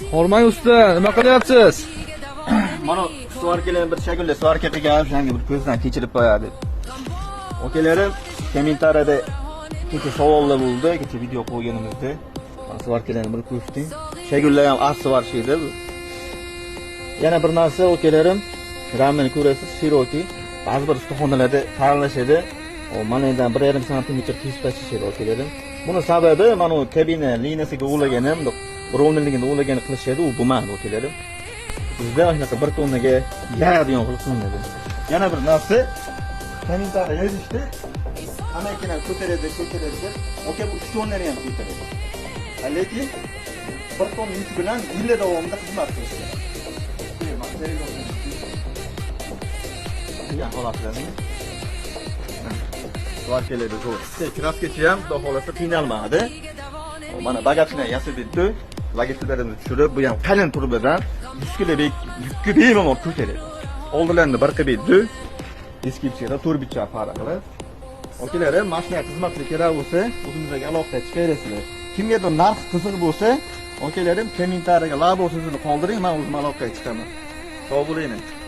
Hormang usta, nima qilyapsiz? Mana suvarkalar bir shaklda suvarka qilgan, shunga bir ko'zdan kechirib qo'yadi. Okalarim, kommentariyada kecha savollar bo'ldi, kecha video qo'yganimizda. Mana suvarkalarni bir ko'rsatdim. Shagullar ham asli var şeydi bu. Yana bir narsa okalarim, ramini ko'rasiz, shiroki. Ba'zi bir ustaxonalarda tayyorlashadi. O manadan 1,5 sm kesib tashlashadi okalarim. Buni sababi mana o kabina liniyasiga ulaganim, rovnaligini ulagani qilishadi, u bo'lmadi okalarim. Bizda shunaqa 1 tonnaga yaradigan qilib qilinadi. Yana bir narsa, kommentariyada yozishdi. Hamakina ko'taradi. Oka bu 3 tonnani ham ko'taradi. Lekin 1 tonna yuk bilan yil davomida xizmat qilishdi. Ya holatlarni. Suvarkalarda zo'r. Kraskachi ham xudo xolasa qiynalmadi. Mana bagajni yasab bitdi. Lagitlarimizni tushirib, bu ham qalin turbadan 100 kilobek yukni bemalol ko'taradi. Oldilarni bir qilib bitdi. Eski bichara, to'r bichara farqli. Okalarim, mashina xizmatiga kerak bo'lsa, o'zimizga aloqa chiqarasizlar. Kimgadir narx qiziq bo'lsa, okalarim kommentariyaga labo so'zini qoldiring, men o'zim aloqaga chiqaman. Sog' bo'linglar.